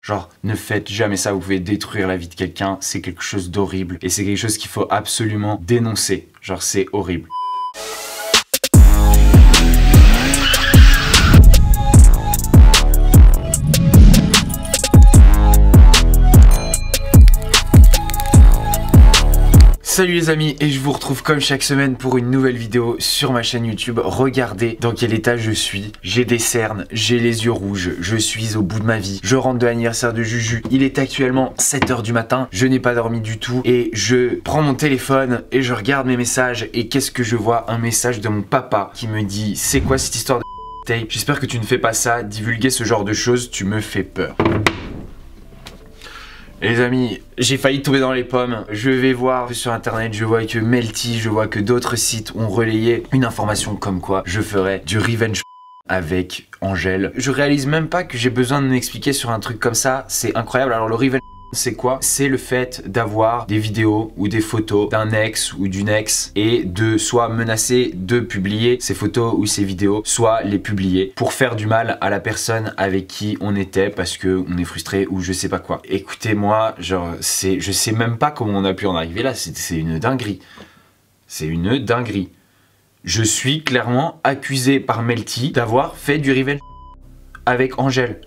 Genre, ne faites jamais ça, vous pouvez détruire la vie de quelqu'un, c'est quelque chose d'horrible. Et c'est quelque chose qu'il faut absolument dénoncer. Genre, c'est horrible. Salut les amis, et je vous retrouve comme chaque semaine pour une nouvelle vidéo sur ma chaîne YouTube. Regardez dans quel état je suis. J'ai des cernes, j'ai les yeux rouges, je suis au bout de ma vie. Je rentre de l'anniversaire de Juju. Il est actuellement 7 h du matin, je n'ai pas dormi du tout. Et je prends mon téléphone et je regarde mes messages. Et qu'est-ce que je vois? Un message de mon papa qui me dit: c'est quoi cette histoire de tape? J'espère que tu ne fais pas ça, divulguer ce genre de choses, tu me fais peur. Les amis, j'ai failli tomber dans les pommes. Je vais voir sur internet, je vois que Melty, je vois que d'autres sites ont relayé une information comme quoi je ferais du revenge avec Angèle. Je réalise même pas que j'ai besoin de m'expliquer sur un truc comme ça, c'est incroyable. Alors le revenge, c'est quoi? C'est le fait d'avoir des vidéos ou des photos d'un ex ou d'une ex et de soit menacer de publier ces photos ou ces vidéos, soit les publier pour faire du mal à la personne avec qui on était parce que on est frustré ou je sais pas quoi. Écoutez-moi, genre je sais même pas comment on a pu en arriver là, c'est une dinguerie. C'est une dinguerie. Je suis clairement accusé par Melty d'avoir fait du revenge avec Angèle.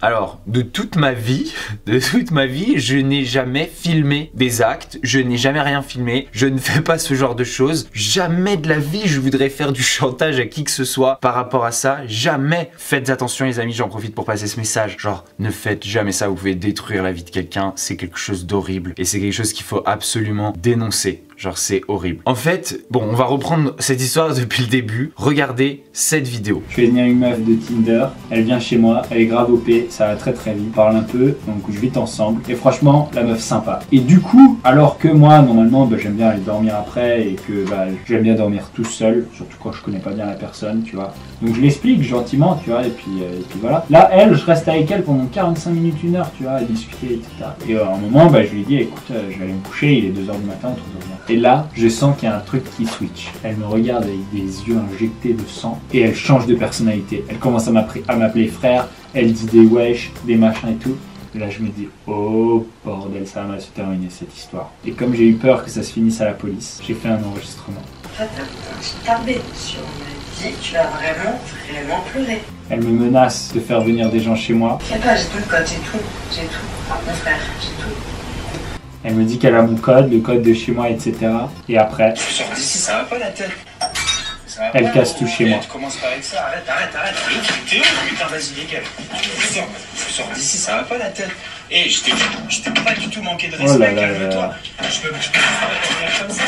Alors, de toute ma vie, je n'ai jamais filmé des actes, je n'ai jamais rien filmé, je ne fais pas ce genre de choses. Jamais de la vie je voudrais faire du chantage à qui que ce soit par rapport à ça. Jamais. Faites attention les amis, j'en profite pour passer ce message. Genre, ne faites jamais ça, vous pouvez détruire la vie de quelqu'un, c'est quelque chose d'horrible. Et c'est quelque chose qu'il faut absolument dénoncer. Genre, c'est horrible. En fait, bon, on va reprendre cette histoire depuis le début. Regardez cette vidéo. Je fais venir une meuf de Tinder, elle vient chez moi, elle est grave OP, ça va très très vite, on parle un peu, donc je vite ensemble. Et franchement, la meuf sympa. Et du coup, alors que moi, normalement, j'aime bien aller dormir après et que j'aime bien dormir tout seul, surtout quand je connais pas bien la personne, tu vois. Donc je l'explique gentiment, tu vois, et puis voilà. Là, elle, je reste avec elle pendant 45 minutes, 1 heure, tu vois, à discuter, etc. Et à un moment, je lui ai dit, écoute, je vais aller me coucher, il est 2 h du matin, 3 h du matin. Et là, je sens qu'il y a un truc qui switch. Elle me regarde avec des yeux injectés de sang et elle change de personnalité. Elle commence à m'appeler frère, elle dit des wesh, des machins et tout. Et là, je me dis, oh bordel, ça va se terminer cette histoire. Et comme j'ai eu peur que ça se finisse à la police, j'ai fait un enregistrement. Toi, t'as tardé sur ma vie, tu vas vraiment pleurer. Elle me menace de faire venir des gens chez moi. T'inquiète pas, j'ai tout le code, j'ai tout. Mon frère, j'ai tout. Elle me dit qu'elle a mon code, le code de chez moi, etc. Et après, Je sors d'ici, ça va pas la tête. Elle casse tout chez moi. Tu commences pas avec ça, arrête. T'es où, putain, vas-y, dégage. Je sors d'ici, ça va pas la tête. Et je t'ai pas du tout manqué de respect, calme-toi. Je peux pas comme ça.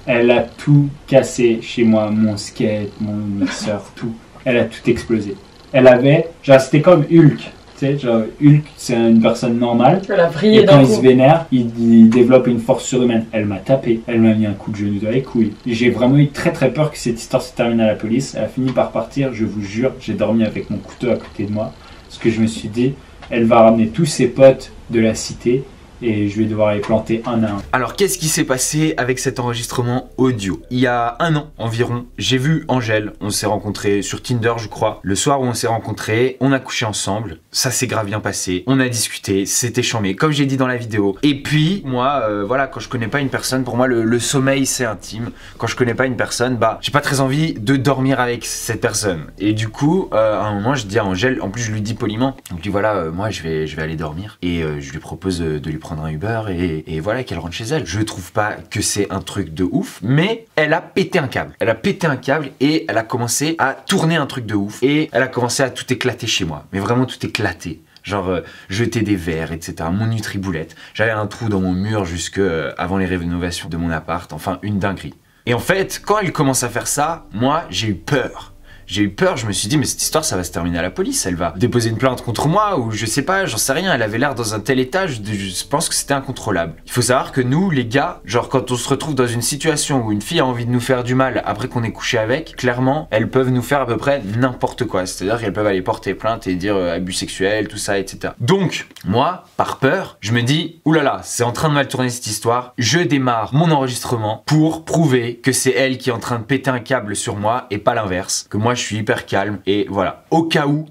Elle a tout cassé chez moi, mon skate, mon mixeur, tout. Elle a tout explosé. Elle avait, genre c'était comme Hulk. Tu sais, genre Hulk, c'est une personne normale. Elle a brillé et quand d'un il coup. se vénère, il développe une force surhumaine. Elle m'a tapé, elle m'a mis un coup de genou dans les couilles. J'ai vraiment eu très très peur que cette histoire se termine à la police. Elle a fini par partir, je vous jure, j'ai dormi avec mon couteau à côté de moi. Parce que je me suis dit, elle va ramener tous ses potes de la cité et je vais devoir les planter un à un. Alors qu'est-ce qui s'est passé avec cet enregistrement audio? Il y a 1 an environ, j'ai vu Angèle, on s'est rencontrés sur Tinder je crois. Le soir où on s'est rencontrés, on a couché ensemble, ça s'est grave bien passé, on a discuté, c'était chambé, comme j'ai dit dans la vidéo. Et puis moi, voilà, quand je connais pas une personne, pour moi le sommeil c'est intime. Quand je connais pas une personne, j'ai pas très envie de dormir avec cette personne. Et du coup, à un moment je dis à Angèle, en plus je lui dis poliment, je lui dis voilà, moi je vais aller dormir. Et je lui propose de lui prendre un Uber et voilà, qu'elle rentre chez elle. Je trouve pas que c'est un truc de ouf, mais elle a pété un câble. Elle a pété un câble et elle a commencé à tourner un truc de ouf. Et elle a commencé à tout éclater chez moi. Mais vraiment tout éclater. Genre jeter des verres, etc. Mon Nutriboulette. J'avais un trou dans mon mur jusque avant les rénovations de mon appart. Enfin, une dinguerie. Et en fait, quand elle commence à faire ça, moi, j'ai eu peur. J'ai eu peur, je me suis dit mais cette histoire ça va se terminer à la police, elle va déposer une plainte contre moi ou je sais pas, j'en sais rien, elle avait l'air dans un tel état, je pense que c'était incontrôlable. Il faut savoir que nous les gars, genre quand on se retrouve dans une situation où une fille a envie de nous faire du mal après qu'on ait couché avec, clairement elles peuvent nous faire à peu près n'importe quoi, c'est-à-dire qu'elles peuvent aller porter plainte et dire abus sexuel, tout ça, etc. Donc moi, par peur, je me dis oulala, c'est en train de mal tourner cette histoire, je démarre mon enregistrement pour prouver que c'est elle qui est en train de péter un câble sur moi et pas l'inverse, que moi je suis hyper calme et voilà, au cas où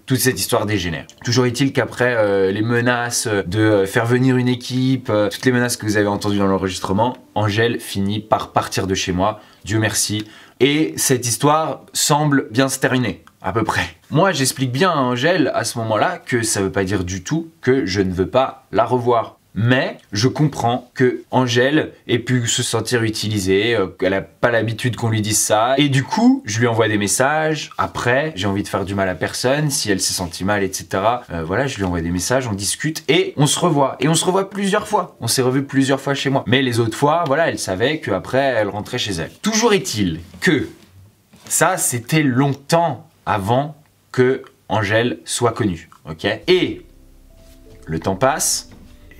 toute cette histoire dégénère. Toujours est-il qu'après les menaces de faire venir une équipe, toutes les menaces que vous avez entendues dans l'enregistrement, Angèle finit par partir de chez moi, Dieu merci. Et cette histoire semble bien se terminer, à peu près. Moi, j'explique bien à Angèle à ce moment-là que ça veut pas dire du tout que je ne veux pas la revoir. Mais je comprends que Angèle ait pu se sentir utilisée, qu'elle n'a pas l'habitude qu'on lui dise ça. Et du coup, je lui envoie des messages. Après, j'ai envie de faire du mal à personne. Si elle s'est sentie mal, etc. Voilà, je lui envoie des messages, on discute et on se revoit. Et on se revoit plusieurs fois. On s'est revus plusieurs fois chez moi. Mais les autres fois, voilà, elle savait qu'après, elle rentrait chez elle. Toujours est-il que ça, c'était longtemps avant que Angèle soit connue. Ok ? Et le temps passe.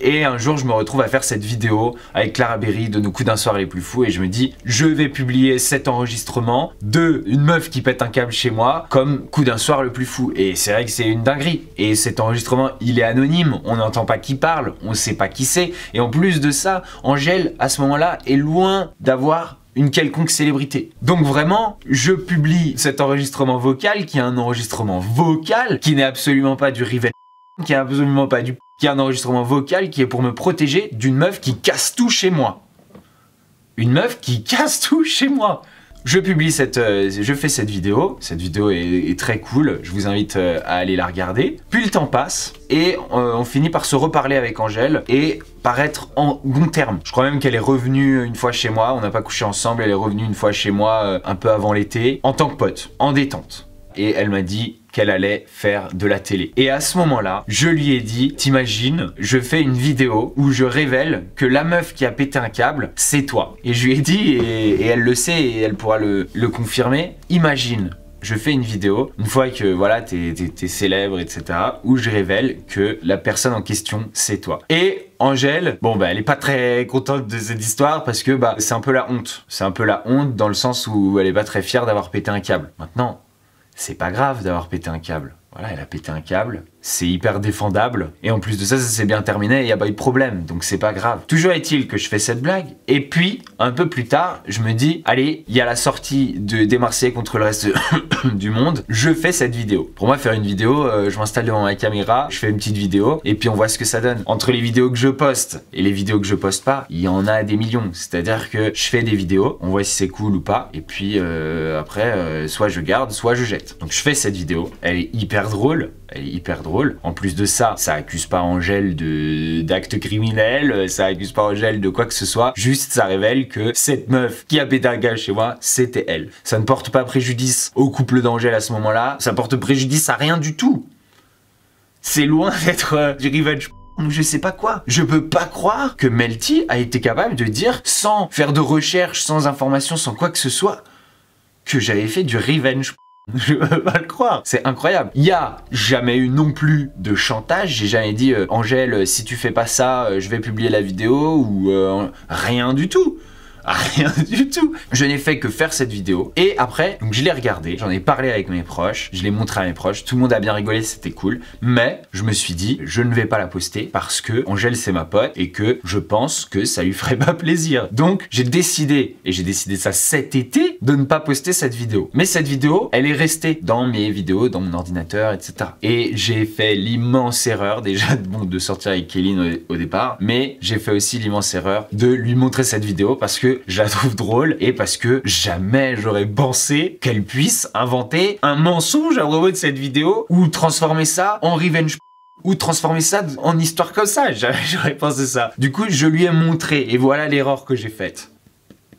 Et un jour, je me retrouve à faire cette vidéo avec Clara Berry de nos coups d'un soir les plus fous et je me dis, je vais publier cet enregistrement de une meuf qui pète un câble chez moi comme coup d'un soir le plus fou. Et c'est vrai que c'est une dinguerie. Et cet enregistrement, il est anonyme, on n'entend pas qui parle, on sait pas qui c'est. Et en plus de ça, Angèle, à ce moment-là, est loin d'avoir une quelconque célébrité. Donc vraiment, je publie cet enregistrement vocal qui est un enregistrement vocal qui n'est absolument pas du revenge, qui est absolument pas du... qui est un enregistrement vocal qui est pour me protéger d'une meuf qui casse tout chez moi. Une meuf qui casse tout chez moi. Je fais cette vidéo est très cool, je vous invite à aller la regarder. Puis le temps passe et on finit par se reparler avec Angèle et par être en bon terme. Je crois même qu'elle est revenue une fois chez moi, on n'a pas couché ensemble, elle est revenue une fois chez moi un peu avant l'été, en tant que pote, en détente. Et elle m'a dit qu'elle allait faire de la télé. Et à ce moment-là, je lui ai dit, t'imagines, je fais une vidéo où je révèle que la meuf qui a pété un câble, c'est toi. Et je lui ai dit, et elle le sait et elle pourra le confirmer, imagine, je fais une vidéo, une fois que voilà, t'es célèbre, etc., où je révèle que la personne en question, c'est toi. Et Angèle, bon bah elle est pas très contente de cette histoire parce que bah c'est un peu la honte. C'est un peu la honte dans le sens où elle est pas très fière d'avoir pété un câble. Maintenant, c'est pas grave d'avoir pété un câble. Voilà, elle a pété un câble, c'est hyper défendable. Et en plus de ça, ça s'est bien terminé et il n'y a pas eu de problème, donc c'est pas grave. Toujours est-il que je fais cette blague. Et puis, un peu plus tard, je me dis, allez, il y a la sortie des Marseillais contre le reste du monde. Je fais cette vidéo. Pour moi, faire une vidéo, je m'installe devant ma caméra, je fais une petite vidéo et puis on voit ce que ça donne. Entre les vidéos que je poste et les vidéos que je poste pas, il y en a des millions. C'est-à-dire que je fais des vidéos, on voit si c'est cool ou pas. Et puis après, soit je garde, soit je jette. Donc je fais cette vidéo, elle est hyper drôle. Elle est hyper drôle. En plus de ça, ça accuse pas Angèle d'actes criminels, ça accuse pas Angèle de quoi que ce soit. Juste, ça révèle que cette meuf qui a pété un câble chez moi, c'était elle. Ça ne porte pas préjudice au couple d'Angèle à ce moment-là. Ça porte préjudice à rien du tout. C'est loin d'être du revenge. Je sais pas quoi. Je peux pas croire que Melty a été capable de dire, sans faire de recherche, sans information, sans quoi que ce soit, que j'avais fait du revenge. Je peux pas le croire, c'est incroyable. Il y a jamais eu non plus de chantage, j'ai jamais dit Angèle, si tu fais pas ça, je vais publier la vidéo ou rien du tout. Rien du tout. Je n'ai fait que faire cette vidéo et après, donc je l'ai regardée, j'en ai parlé avec mes proches, je l'ai montré à mes proches, tout le monde a bien rigolé, c'était cool. Mais je me suis dit, je ne vais pas la poster parce que Angèle c'est ma pote et que je pense que ça lui ferait pas plaisir. Donc j'ai décidé, et j'ai décidé ça cet été, de ne pas poster cette vidéo. Mais cette vidéo, elle est restée dans mes vidéos, dans mon ordinateur, etc. Et j'ai fait l'immense erreur, déjà bon, de sortir avec Kéline au départ, mais j'ai fait aussi l'immense erreur de lui montrer cette vidéo parce que je la trouve drôle et parce que jamais j'aurais pensé qu'elle puisse inventer un mensonge à propos de cette vidéo ou transformer ça en revenge ou transformer ça en histoire comme ça. Jamais j'aurais pensé ça. Du coup, je lui ai montré et voilà l'erreur que j'ai faite.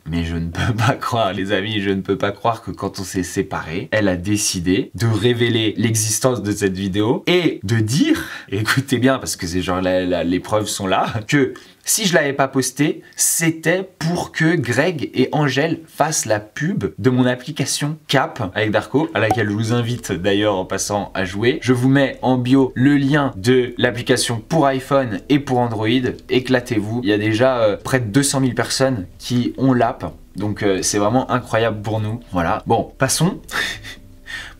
Mais je ne peux pas croire, les amis, je ne peux pas croire que quand on s'est séparés, elle a décidé de révéler l'existence de cette vidéo et de dire, écoutez bien parce que c'est genre les preuves sont là, que si je l'avais pas posté, c'était pour que Greg et Angèle fassent la pub de mon application Cap avec Darko, à laquelle je vous invite d'ailleurs en passant à jouer. Je vous mets en bio le lien de l'application pour iPhone et pour Android. Éclatez-vous. Il y a déjà près de 200 000 personnes qui ont l'app. Donc c'est vraiment incroyable pour nous. Voilà. Bon, passons.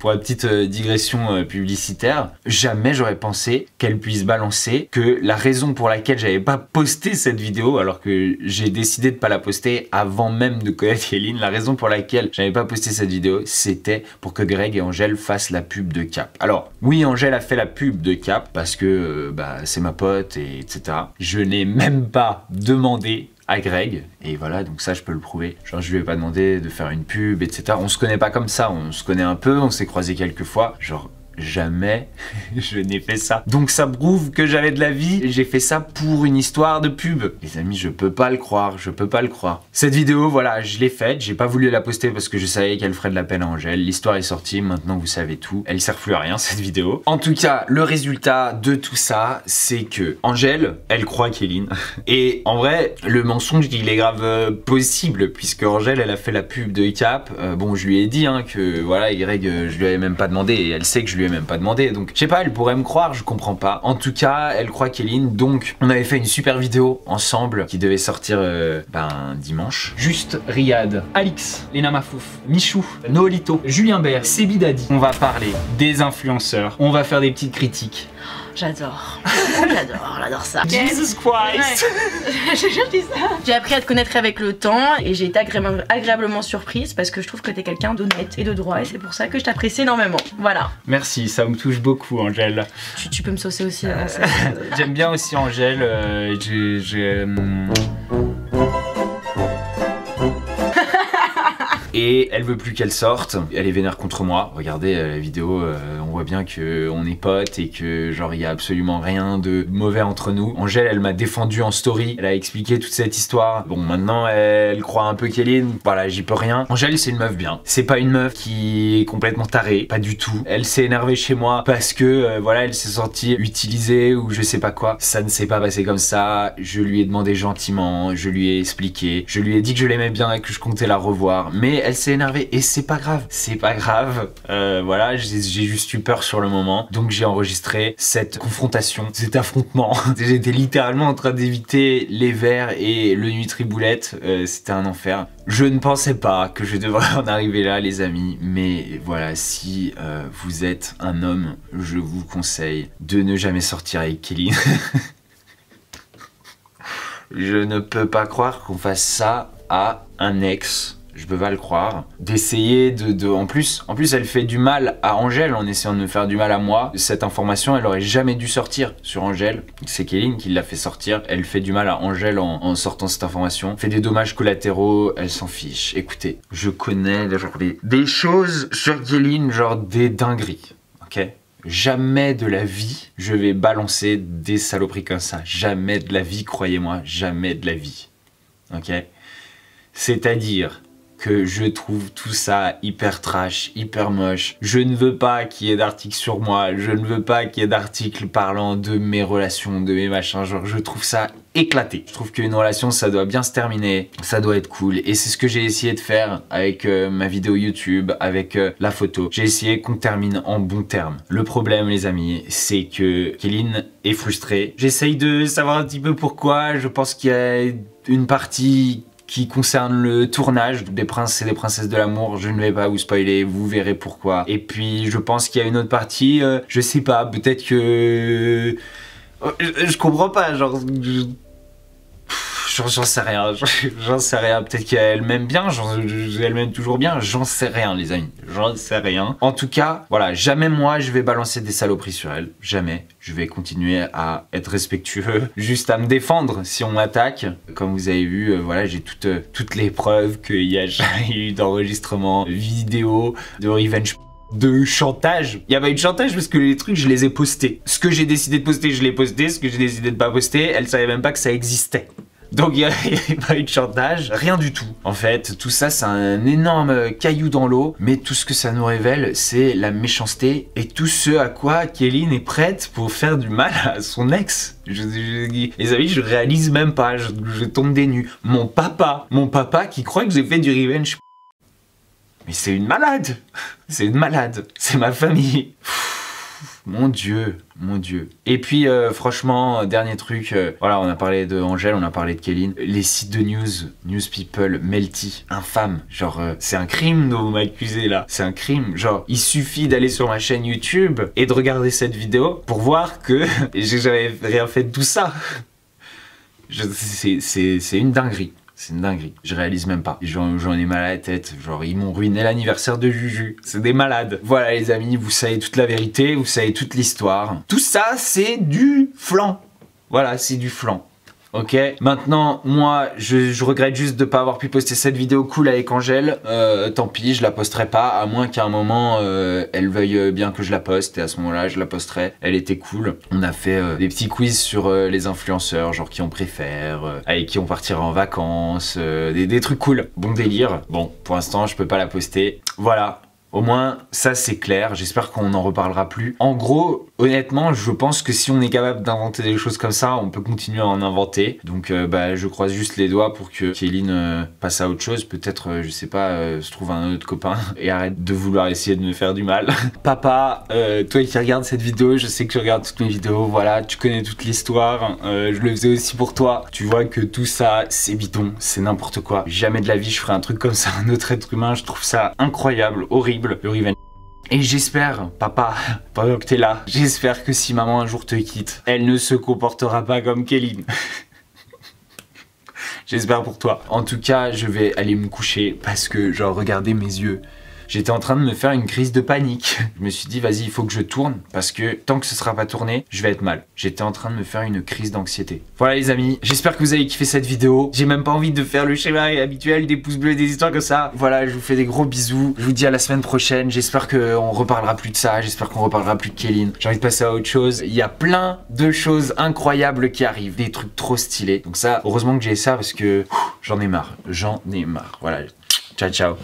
pour la petite digression publicitaire, jamais j'aurais pensé qu'elle puisse balancer que la raison pour laquelle j'avais pas posté cette vidéo, alors que j'ai décidé de pas la poster avant même de connaître Kéline, la raison pour laquelle j'avais pas posté cette vidéo, c'était pour que Greg et Angèle fassent la pub de Cap. Alors, oui, Angèle a fait la pub de Cap parce que c'est ma pote, et etc. Je n'ai même pas demandé à Greg, et voilà, donc ça je peux le prouver. Genre je lui ai pas demandé de faire une pub, etc. On se connaît pas comme ça, on se connaît un peu, on s'est croisés quelques fois, genre jamais je n'ai fait ça. Donc ça prouve que j'avais de la vie et j'ai fait ça pour une histoire de pub. Les amis, je peux pas le croire, je peux pas le croire. Cette vidéo, voilà, je l'ai faite, j'ai pas voulu la poster parce que je savais qu'elle ferait de la peine à Angèle. L'histoire est sortie, maintenant vous savez tout. Elle sert plus à rien cette vidéo. En tout cas, le résultat de tout ça, c'est que Angèle, elle croit Kéline. Et en vrai, le mensonge, il est grave possible puisque Angèle, elle a fait la pub de Cap. Bon, je lui ai dit que voilà, Greg, je lui avais même pas demandé et elle sait que je lui ai même pas demandé, donc je sais pas, elle pourrait me croire, je comprends pas. En tout cas, elle croit Kéline, donc on avait fait une super vidéo ensemble qui devait sortir dimanche. Juste Riyad, Alix, Lena Mafouf, Michou, Noolito, Julien Bert, Sebi Dadi. On va parler des influenceurs, on va faire des petites critiques. J'adore, j'adore ça. Jesus Christ. Je dis ça. J'ai appris à te connaître avec le temps et j'ai été agréablement surprise parce que je trouve que t'es quelqu'un d'honnête et de droit et c'est pour ça que je t'apprécie énormément. Voilà. Merci, ça me touche beaucoup, Angèle. Tu peux me saucer aussi. Hein, J'aime bien aussi Angèle. Et elle veut plus qu'elle sorte, elle est vénère contre moi. Regardez la vidéo, on voit bien que on est potes et que genre il y a absolument rien de mauvais entre nous. Angèle, elle m'a défendu en story, elle a expliqué toute cette histoire. Bon, maintenant elle croit un peu Kéline, voilà, j'y peux rien. Angèle, c'est une meuf bien, c'est pas une meuf qui est complètement tarée, pas du tout. Elle s'est énervée chez moi parce que voilà, elle s'est sentie utilisée ou je sais pas quoi. Ça ne s'est pas passé comme ça, je lui ai demandé gentiment, je lui ai expliqué, je lui ai dit que je l'aimais bien et que je comptais la revoir, mais elle s'est énervée et c'est pas grave, c'est pas grave. Voilà, j'ai juste eu peur sur le moment, donc j'ai enregistré cette confrontation, cet affrontement. J'étais littéralement en train d'éviter les verres et le Nutriboulette, c'était un enfer. Je ne pensais pas que je devrais en arriver là, les amis, mais voilà, si vous êtes un homme, je vous conseille de ne jamais sortir avec Kéline. Je ne peux pas croire qu'on fasse ça à un ex. Je peux pas le croire. D'essayer en plus elle fait du mal à Angèle en essayant de me faire du mal à moi. Cette information, elle aurait jamais dû sortir sur Angèle. C'est Kéline qui l'a fait sortir. Elle fait du mal à Angèle en sortant cette information. Fait des dommages collatéraux, elle s'en fiche. Écoutez, je connais genre des choses sur Kéline, genre des dingueries. Ok ? Jamais de la vie, je vais balancer des saloperies comme ça. Jamais de la vie, croyez-moi, jamais de la vie. Ok ? C'est-à-dire que je trouve tout ça hyper trash, hyper moche. Je ne veux pas qu'il y ait d'articles sur moi, je ne veux pas qu'il y ait d'articles parlant de mes relations, de mes machins, genre je trouve ça éclaté. Je trouve qu'une relation, ça doit bien se terminer, ça doit être cool, et c'est ce que j'ai essayé de faire avec ma vidéo YouTube, avec la photo. J'ai essayé qu'on termine en bons termes. Le problème, les amis, c'est que Kéline est frustrée. J'essaye de savoir un petit peu pourquoi, je pense qu'il y a une partie qui concerne le tournage des princes et des princesses de l'amour. Je ne vais pas vous spoiler, vous verrez pourquoi. Et puis je pense qu'il y a une autre partie, je sais pas, peut-être que... Je comprends pas, genre... J'en sais rien, j'en sais rien. Peut-être qu'elle m'aime bien, elle m'aime toujours bien, j'en sais rien, les amis, j'en sais rien. En tout cas, voilà, jamais moi je vais balancer des saloperies sur elle, jamais. Je vais continuer à être respectueux, juste à me défendre si on m'attaque. Comme vous avez vu, voilà, j'ai toutes les preuves qu'il y a jamais eu d'enregistrement vidéo, de revenge, de chantage. Il y a pas eu de chantage parce que les trucs je les ai postés. Ce que j'ai décidé de poster, je l'ai posté. Ce que j'ai décidé de pas poster, elle savait même pas que ça existait. Donc il n'y a pas eu de chantage, rien du tout. En fait, tout ça c'est un énorme caillou dans l'eau, mais tout ce que ça nous révèle, c'est la méchanceté et tout ce à quoi Kéline est prête pour faire du mal à son ex. Les amis, je réalise même pas, je tombe des nues. Mon papa qui croit que j'ai fait du revenge. Mais c'est une malade, c'est une malade, c'est ma famille. Mon Dieu, mon Dieu. Et puis franchement, dernier truc, voilà, on a parlé de Angèle, on a parlé de Kéline. Les sites de news people, Melty, infâme. Genre, c'est un crime de m'accuser là. C'est un crime. Genre, il suffit d'aller sur ma chaîne YouTube et de regarder cette vidéo pour voir que j'avais rien fait de tout ça. C'est une dinguerie. C'est une dinguerie. Je réalise même pas. J'en ai mal à la tête. Genre, ils m'ont ruiné l'anniversaire de Juju. C'est des malades. Voilà, les amis, vous savez toute la vérité, vous savez toute l'histoire. Tout ça, c'est du flan. Voilà, c'est du flan. Ok, maintenant moi je regrette juste de pas avoir pu poster cette vidéo cool avec Angèle. Tant pis, je la posterai pas, à moins qu'à un moment elle veuille bien que je la poste, et à ce moment là je la posterai. Elle était cool. On a fait des petits quiz sur les influenceurs, genre qui on préfère, avec qui on partira en vacances, des trucs cool. Bon délire. Bon, pour l'instant je peux pas la poster. Voilà. Au moins, ça c'est clair, j'espère qu'on n'en reparlera plus. En gros, honnêtement, je pense que si on est capable d'inventer des choses comme ça, on peut continuer à en inventer. Donc bah, je croise juste les doigts pour que Kéline passe à autre chose. Peut-être, je sais pas, se trouve un autre copain et arrête de vouloir essayer de me faire du mal. Papa, toi qui regardes cette vidéo, je sais que tu regardes toutes mes vidéos, voilà, tu connais toute l'histoire. Je le faisais aussi pour toi. Tu vois que tout ça, c'est bidon, c'est n'importe quoi. Jamais de la vie je ferai un truc comme ça à un autre être humain, je trouve ça incroyable, horrible. Le revenge. Et j'espère, papa, pendant que t'es là, j'espère que si maman un jour te quitte, elle ne se comportera pas comme Kéline. J'espère pour toi. En tout cas, je vais aller me coucher parce que, genre, regardez mes yeux. J'étais en train de me faire une crise de panique. Je me suis dit, vas-y, il faut que je tourne parce que tant que ce sera pas tourné, je vais être mal. J'étais en train de me faire une crise d'anxiété. Voilà les amis, j'espère que vous avez kiffé cette vidéo. J'ai même pas envie de faire le schéma habituel des pouces bleus, des histoires comme ça. Voilà, je vous fais des gros bisous. Je vous dis à la semaine prochaine. J'espère qu'on reparlera plus de ça. J'espère qu'on reparlera plus de Kéline. J'ai envie de passer à autre chose. Il y a plein de choses incroyables qui arrivent. Des trucs trop stylés. Donc ça, heureusement que j'ai ça parce que j'en ai marre. J'en ai marre. Voilà. Ciao, ciao.